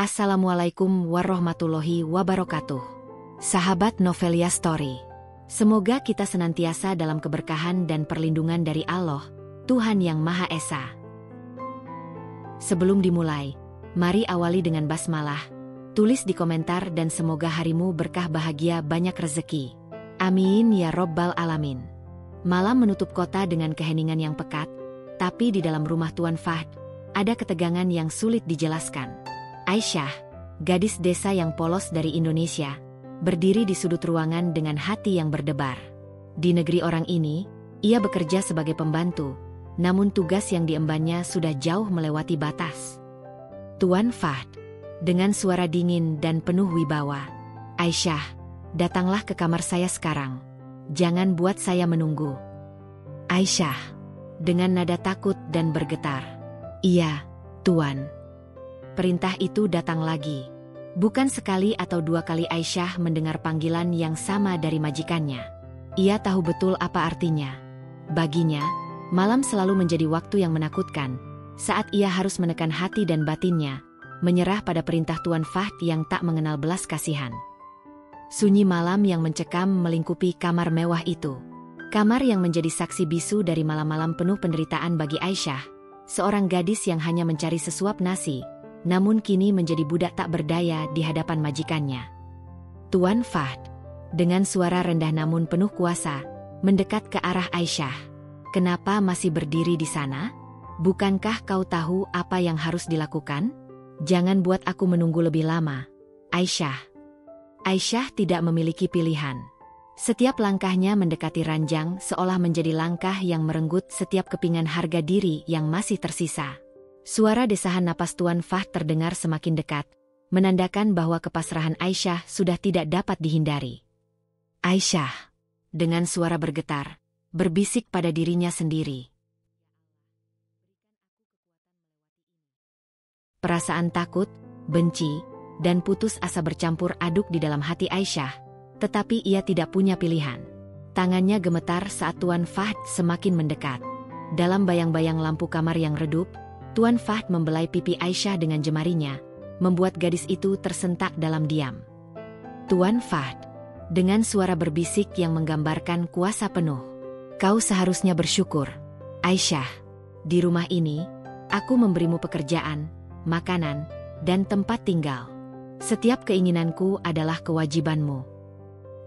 Assalamualaikum warahmatullahi wabarakatuh. Sahabat Novelia Story. Semoga kita senantiasa dalam keberkahan dan perlindungan dari Allah, Tuhan Yang Maha Esa. Sebelum dimulai, mari awali dengan basmalah. Tulis di komentar dan semoga harimu berkah bahagia banyak rezeki. Amin ya Robbal Alamin. Malam menutup kota dengan keheningan yang pekat, tapi di dalam rumah Tuan Fahd, ada ketegangan yang sulit dijelaskan. Aisyah, gadis desa yang polos dari Indonesia, berdiri di sudut ruangan dengan hati yang berdebar. Di negeri orang ini, ia bekerja sebagai pembantu, namun tugas yang diembannya sudah jauh melewati batas. Tuan Fahd, dengan suara dingin dan penuh wibawa, "Aisyah, datanglah ke kamar saya sekarang. Jangan buat saya menunggu." Aisyah, dengan nada takut dan bergetar, "Iya, Tuan." Perintah itu datang lagi. Bukan sekali atau dua kali Aisyah mendengar panggilan yang sama dari majikannya. Ia tahu betul apa artinya. Baginya, malam selalu menjadi waktu yang menakutkan, saat ia harus menekan hati dan batinnya, menyerah pada perintah Tuan Fahd yang tak mengenal belas kasihan. Sunyi malam yang mencekam melingkupi kamar mewah itu. Kamar yang menjadi saksi bisu dari malam-malam penuh penderitaan bagi Aisyah, seorang gadis yang hanya mencari sesuap nasi, namun kini menjadi budak tak berdaya di hadapan majikannya. Tuan Fahd, dengan suara rendah namun penuh kuasa, mendekat ke arah Aisyah. "Kenapa masih berdiri di sana? Bukankah kau tahu apa yang harus dilakukan? Jangan buat aku menunggu lebih lama." Aisyah. Aisyah tidak memiliki pilihan. Setiap langkahnya mendekati ranjang seolah menjadi langkah yang merenggut setiap kepingan harga diri yang masih tersisa. Suara desahan napas Tuan Fahd terdengar semakin dekat, menandakan bahwa kepasrahan Aisyah sudah tidak dapat dihindari. Aisyah, dengan suara bergetar, berbisik pada dirinya sendiri. Perasaan takut, benci, dan putus asa bercampur aduk di dalam hati Aisyah, tetapi ia tidak punya pilihan. Tangannya gemetar saat Tuan Fahd semakin mendekat. Dalam bayang-bayang lampu kamar yang redup, Tuan Fahd membelai pipi Aisyah dengan jemarinya, membuat gadis itu tersentak dalam diam. Tuan Fahd, dengan suara berbisik yang menggambarkan kuasa penuh, "Kau seharusnya bersyukur, Aisyah. Di rumah ini, aku memberimu pekerjaan, makanan, dan tempat tinggal. Setiap keinginanku adalah kewajibanmu."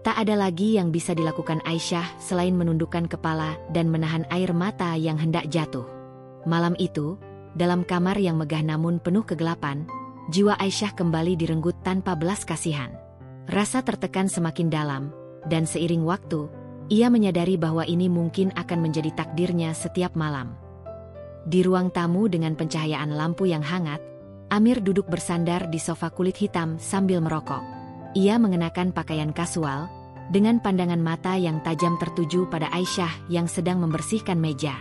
Tak ada lagi yang bisa dilakukan Aisyah selain menundukkan kepala dan menahan air mata yang hendak jatuh. Malam itu, dalam kamar yang megah namun penuh kegelapan, jiwa Aisyah kembali direnggut tanpa belas kasihan. Rasa tertekan semakin dalam, dan seiring waktu, ia menyadari bahwa ini mungkin akan menjadi takdirnya setiap malam. Di ruang tamu dengan pencahayaan lampu yang hangat, Amir duduk bersandar di sofa kulit hitam sambil merokok. Ia mengenakan pakaian kasual, dengan pandangan mata yang tajam tertuju pada Aisyah yang sedang membersihkan meja.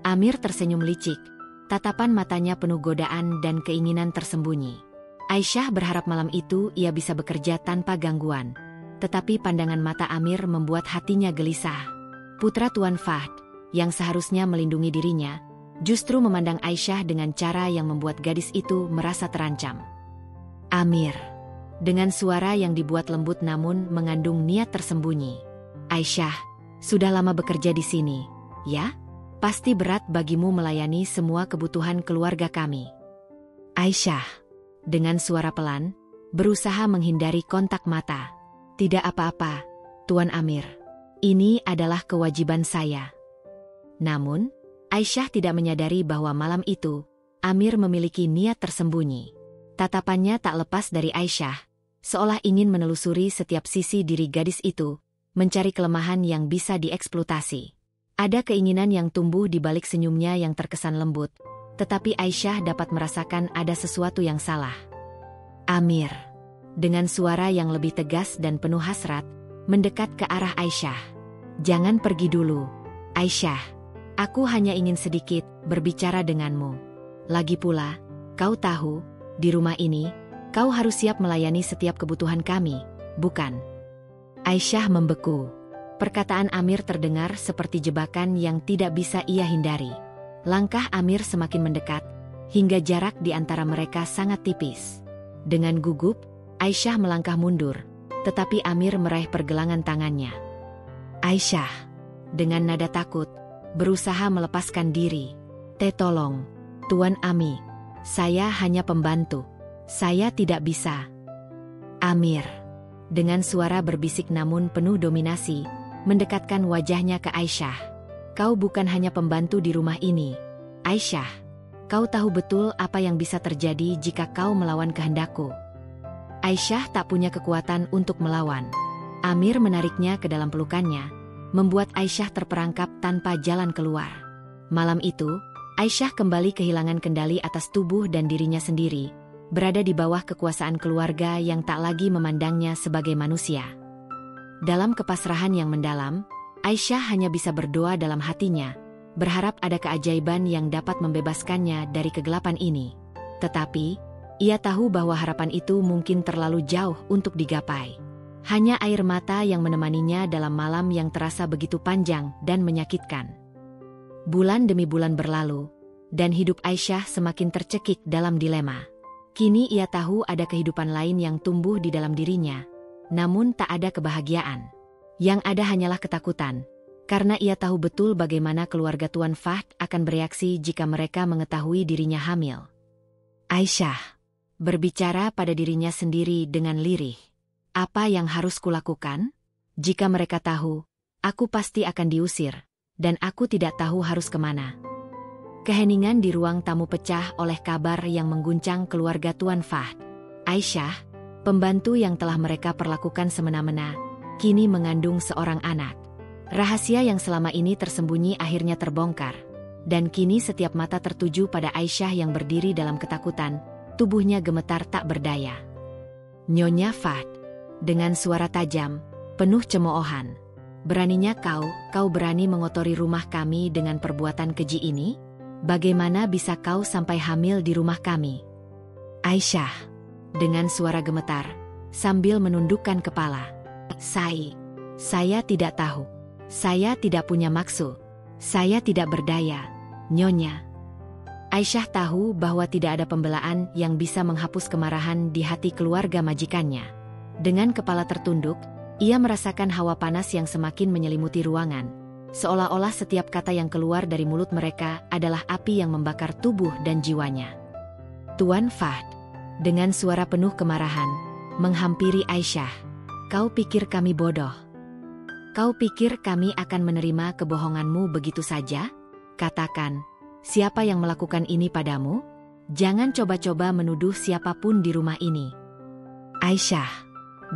Amir tersenyum licik. Tatapan matanya penuh godaan dan keinginan tersembunyi. Aisyah berharap malam itu ia bisa bekerja tanpa gangguan. Tetapi pandangan mata Amir membuat hatinya gelisah. Putra Tuan Fahd, yang seharusnya melindungi dirinya, justru memandang Aisyah dengan cara yang membuat gadis itu merasa terancam. "Amir," dengan suara yang dibuat lembut namun mengandung niat tersembunyi. "Aisyah, sudah lama bekerja di sini, ya? Pasti berat bagimu melayani semua kebutuhan keluarga kami." Aisyah, dengan suara pelan, berusaha menghindari kontak mata. "Tidak apa-apa, Tuan Amir. Ini adalah kewajiban saya." Namun, Aisyah tidak menyadari bahwa malam itu, Amir memiliki niat tersembunyi. Tatapannya tak lepas dari Aisyah, seolah ingin menelusuri setiap sisi diri gadis itu, mencari kelemahan yang bisa dieksploitasi. Ada keinginan yang tumbuh di balik senyumnya yang terkesan lembut, tetapi Aisyah dapat merasakan ada sesuatu yang salah. Amir, dengan suara yang lebih tegas dan penuh hasrat, mendekat ke arah Aisyah. "Jangan pergi dulu, Aisyah. Aku hanya ingin sedikit berbicara denganmu. Lagi pula, kau tahu, di rumah ini, kau harus siap melayani setiap kebutuhan kami, bukan?" Aisyah membeku. Perkataan Amir terdengar seperti jebakan yang tidak bisa ia hindari. Langkah Amir semakin mendekat, hingga jarak di antara mereka sangat tipis. Dengan gugup, Aisyah melangkah mundur, tetapi Amir meraih pergelangan tangannya. Aisyah, dengan nada takut, berusaha melepaskan diri. Tolong, Tuan Ami. Saya hanya pembantu. Saya tidak bisa. Amir, dengan suara berbisik namun penuh dominasi, mendekatkan wajahnya ke Aisyah. Kau bukan hanya pembantu di rumah ini. Aisyah, kau tahu betul apa yang bisa terjadi jika kau melawan kehendakku. Aisyah tak punya kekuatan untuk melawan. Amir menariknya ke dalam pelukannya, membuat Aisyah terperangkap tanpa jalan keluar. Malam itu, Aisyah kembali kehilangan kendali atas tubuh dan dirinya sendiri, berada di bawah kekuasaan keluarga yang tak lagi memandangnya sebagai manusia. Dalam kepasrahan yang mendalam, Aisyah hanya bisa berdoa dalam hatinya, berharap ada keajaiban yang dapat membebaskannya dari kegelapan ini. Tetapi, ia tahu bahwa harapan itu mungkin terlalu jauh untuk digapai. Hanya air mata yang menemaninya dalam malam yang terasa begitu panjang dan menyakitkan. Bulan demi bulan berlalu, dan hidup Aisyah semakin tercekik dalam dilema. Kini ia tahu ada kehidupan lain yang tumbuh di dalam dirinya, namun tak ada kebahagiaan. Yang ada hanyalah ketakutan, karena ia tahu betul bagaimana keluarga Tuan Fahd akan bereaksi jika mereka mengetahui dirinya hamil. Aisyah berbicara pada dirinya sendiri dengan lirih. Apa yang harus kulakukan? Jika mereka tahu, aku pasti akan diusir, dan aku tidak tahu harus kemana. Keheningan di ruang tamu pecah oleh kabar yang mengguncang keluarga Tuan Fahd. Aisyah, pembantu yang telah mereka perlakukan semena-mena, kini mengandung seorang anak. Rahasia yang selama ini tersembunyi akhirnya terbongkar, dan kini setiap mata tertuju pada Aisyah yang berdiri dalam ketakutan. Tubuhnya gemetar tak berdaya. Nyonya Fahd, dengan suara tajam, penuh cemoohan. Beraninya kau berani mengotori rumah kami dengan perbuatan keji ini? Bagaimana bisa kau sampai hamil di rumah kami? Aisyah, dengan suara gemetar, sambil menundukkan kepala. Saya tidak tahu. Saya tidak punya maksud. Saya tidak berdaya, Nyonya. Aisyah tahu bahwa tidak ada pembelaan yang bisa menghapus kemarahan di hati keluarga majikannya. Dengan kepala tertunduk, ia merasakan hawa panas yang semakin menyelimuti ruangan. Seolah-olah setiap kata yang keluar dari mulut mereka adalah api yang membakar tubuh dan jiwanya. Tuan Fahd, dengan suara penuh kemarahan, menghampiri Aisyah. Kau pikir kami bodoh? Kau pikir kami akan menerima kebohonganmu begitu saja? Katakan. Siapa yang melakukan ini padamu? Jangan coba-coba menuduh siapapun di rumah ini. Aisyah,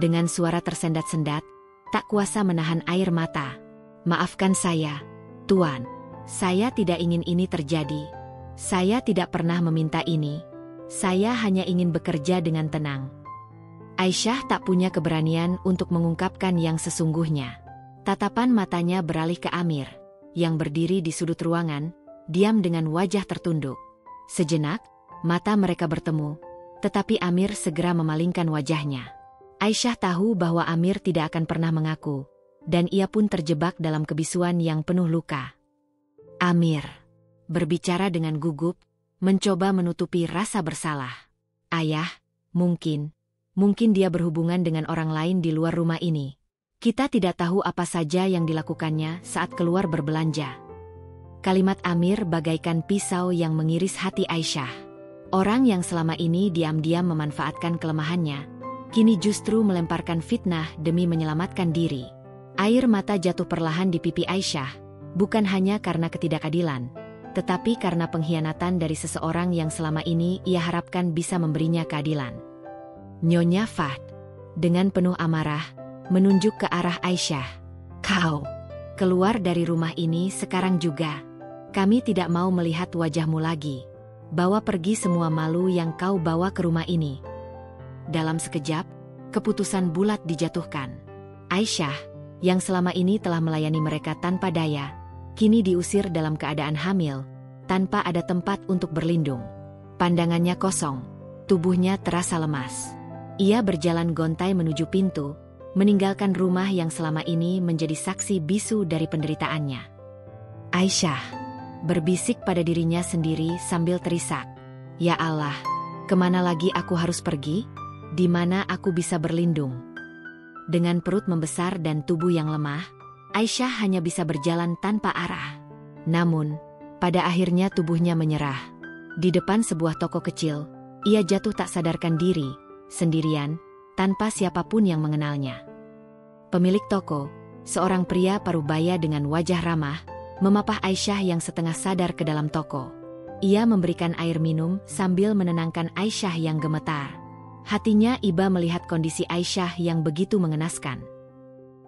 dengan suara tersendat-sendat, tak kuasa menahan air mata. Maafkan saya, Tuan. Saya tidak ingin ini terjadi. Saya tidak pernah meminta ini. Saya hanya ingin bekerja dengan tenang. Aisyah tak punya keberanian untuk mengungkapkan yang sesungguhnya. Tatapan matanya beralih ke Amir, yang berdiri di sudut ruangan, diam dengan wajah tertunduk. Sejenak, mata mereka bertemu, tetapi Amir segera memalingkan wajahnya. Aisyah tahu bahwa Amir tidak akan pernah mengaku, dan ia pun terjebak dalam kebisuan yang penuh luka. Amir berbicara dengan gugup, mencoba menutupi rasa bersalah. Ayah, mungkin dia berhubungan dengan orang lain di luar rumah ini. Kita tidak tahu apa saja yang dilakukannya saat keluar berbelanja. Kalimat Amir bagaikan pisau yang mengiris hati Aisyah. Orang yang selama ini diam-diam memanfaatkan kelemahannya, kini justru melemparkan fitnah demi menyelamatkan diri. Air mata jatuh perlahan di pipi Aisyah, bukan hanya karena ketidakadilan, tetapi karena pengkhianatan dari seseorang yang selama ini ia harapkan bisa memberinya keadilan. Nyonya Fahd, dengan penuh amarah, menunjuk ke arah Aisyah. Kau keluar dari rumah ini sekarang juga. Kami tidak mau melihat wajahmu lagi. Bawa pergi semua malu yang kau bawa ke rumah ini. Dalam sekejap, keputusan bulat dijatuhkan. Aisyah, yang selama ini telah melayani mereka tanpa daya, kini diusir dalam keadaan hamil, tanpa ada tempat untuk berlindung. Pandangannya kosong, tubuhnya terasa lemas. Ia berjalan gontai menuju pintu, meninggalkan rumah yang selama ini menjadi saksi bisu dari penderitaannya. Aisyah berbisik pada dirinya sendiri sambil terisak. Ya Allah, kemana lagi aku harus pergi? Di mana aku bisa berlindung? Dengan perut membesar dan tubuh yang lemah, Aisyah hanya bisa berjalan tanpa arah. Namun, pada akhirnya tubuhnya menyerah. Di depan sebuah toko kecil, ia jatuh tak sadarkan diri, sendirian, tanpa siapapun yang mengenalnya. Pemilik toko, seorang pria parubaya dengan wajah ramah, memapah Aisyah yang setengah sadar ke dalam toko. Ia memberikan air minum sambil menenangkan Aisyah yang gemetar. Hatinya iba melihat kondisi Aisyah yang begitu mengenaskan.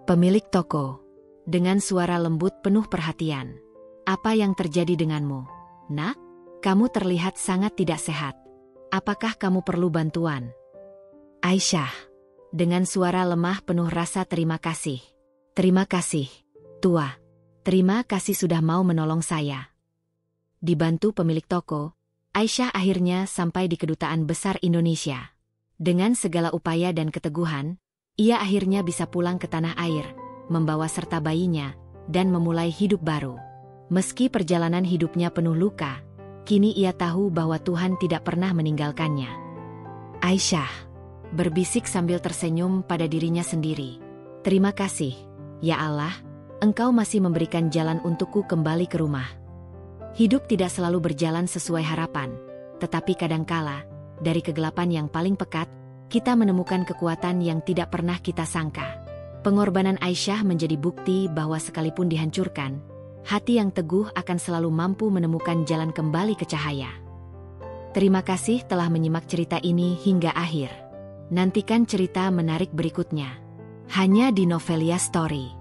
Pemilik toko, dengan suara lembut penuh perhatian. "Apa yang terjadi denganmu? Nak, kamu terlihat sangat tidak sehat. Apakah kamu perlu bantuan?" Aisyah, dengan suara lemah penuh rasa terima kasih. "Terima kasih, Tua. Terima kasih sudah mau menolong saya." Dibantu pemilik toko, Aisyah akhirnya sampai di Kedutaan Besar Indonesia. Dengan segala upaya dan keteguhan, ia akhirnya bisa pulang ke tanah air, membawa serta bayinya, dan memulai hidup baru. Meski perjalanan hidupnya penuh luka, kini ia tahu bahwa Tuhan tidak pernah meninggalkannya. Aisyah berbisik sambil tersenyum pada dirinya sendiri. "Terima kasih, ya Allah, Engkau masih memberikan jalan untukku kembali ke rumah." Hidup tidak selalu berjalan sesuai harapan, tetapi kadangkala, dari kegelapan yang paling pekat, kita menemukan kekuatan yang tidak pernah kita sangka. Pengorbanan Aisyah menjadi bukti bahwa sekalipun dihancurkan, hati yang teguh akan selalu mampu menemukan jalan kembali ke cahaya. Terima kasih telah menyimak cerita ini hingga akhir. Nantikan cerita menarik berikutnya. Hanya di Novelia Story.